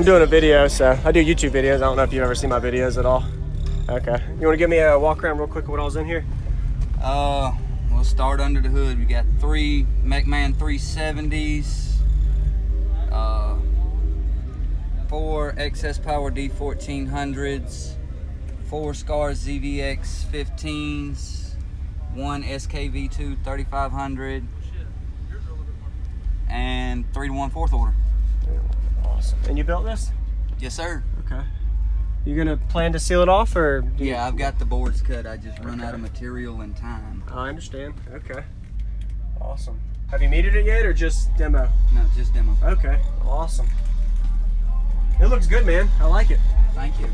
doing a video, so I do YouTube videos. I don't know if you've ever seen my videos at all. Okay. You want to give me a walk around real quick of what I was in here? We'll start under the hood. We got 3 McMahon 370s, 4 excess power D1400s, 4 Skar ZVX 15s, 1 SKV2 3500, and 3 to 1 4th order. Awesome. And you built this? Yes, sir. Okay. You gonna plan to seal it off, or? Yeah, I've got the boards cut. I just run out of material and time. I understand. Okay. Awesome. Have you metered it yet, or just demo? No, just demo. Okay. Awesome. It looks good, man. I like it. Thank you.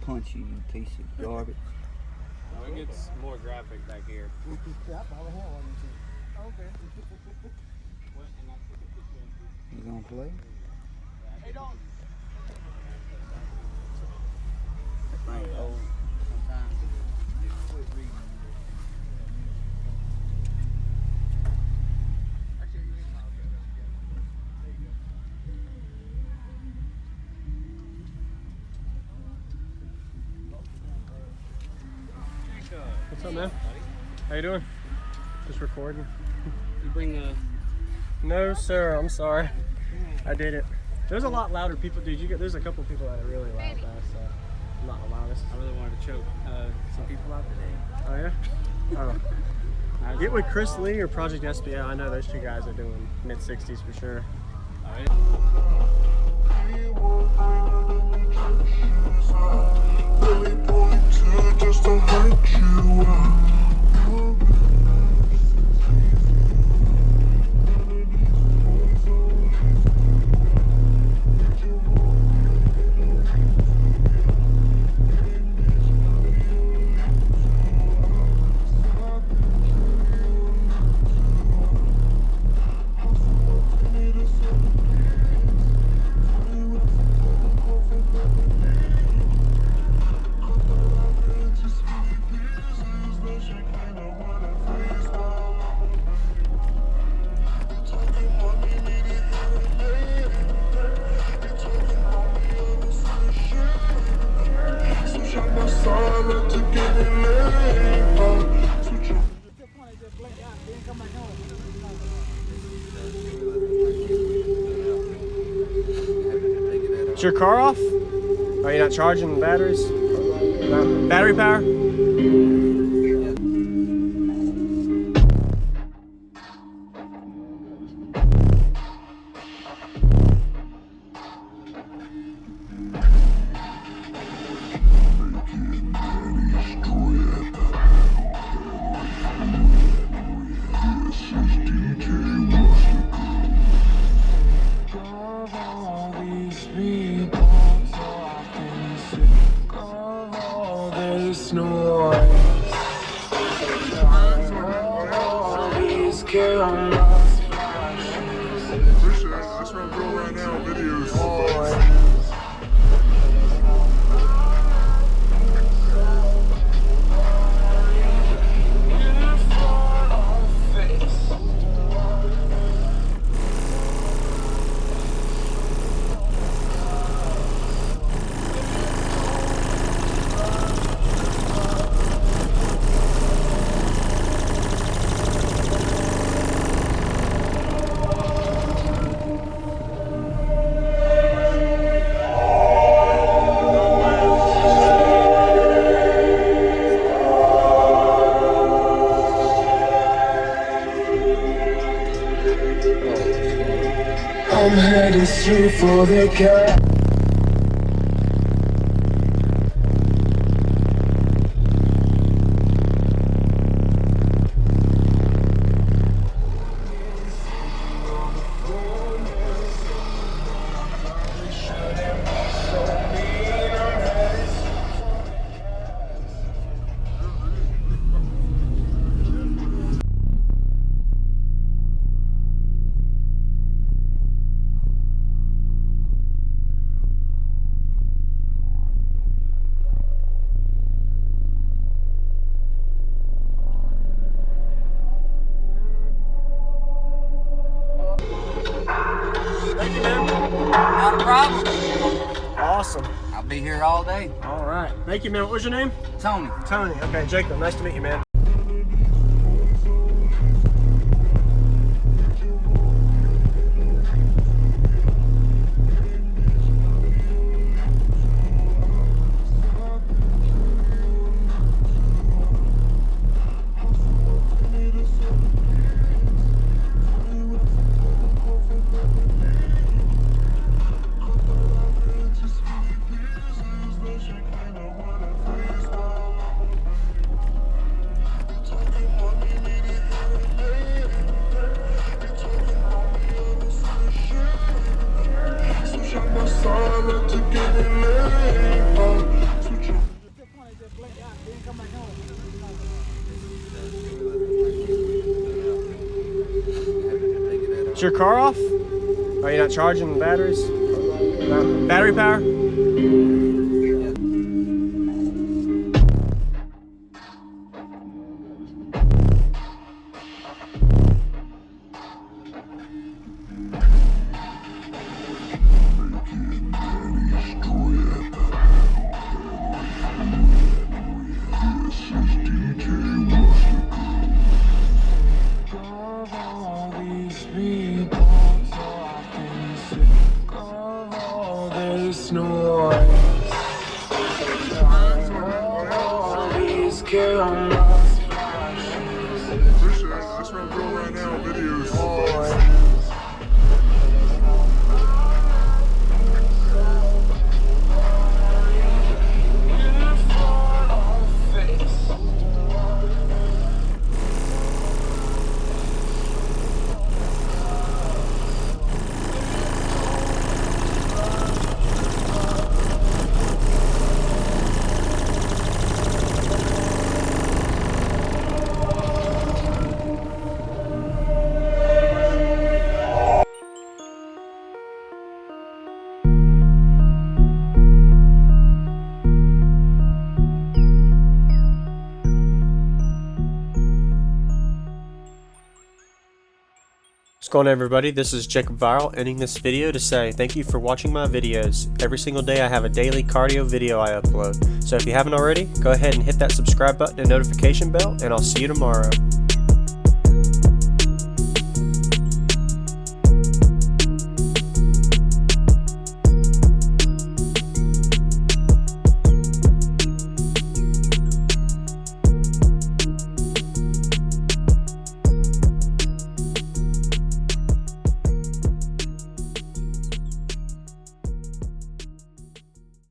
Punch you, you piece of garbage. No, it gets more graphic back here. You gonna play? Hey, don't. That thing old sometimes. Just quit reading. What's up, man? How you doing? Just recording. You bring the... No, sir. I'm sorry. I did it. There's a lot louder people. Dude, there's a couple people that are really loud. So I'm not the loudest. I really wanted to choke some people out today. Oh yeah. Oh. Get with Chris Lee or Project SBL. I know those two guys are doing mid-60s for sure. All right. Really point to just to hurt you. Is your car off? Are you not charging the batteries? No. Battery power? That's what I'm doing right now, videos. I'm heading straight for the cat. Thank you, man. Not a problem. Awesome. I'll be here all day. All right. Thank you, man. What was your name? Tony. Tony. Okay, Jacob. Nice to meet you, man. Is your car off? Are you not charging the batteries? No. Battery power? That's what I'm doing right now, videos. What's going on, everybody? This is Jacob Viral, ending this video to say thank you for watching my videos. Every single day I have a daily cardio video I upload. So if you haven't already, go ahead and hit that subscribe button and notification bell, and I'll see you tomorrow.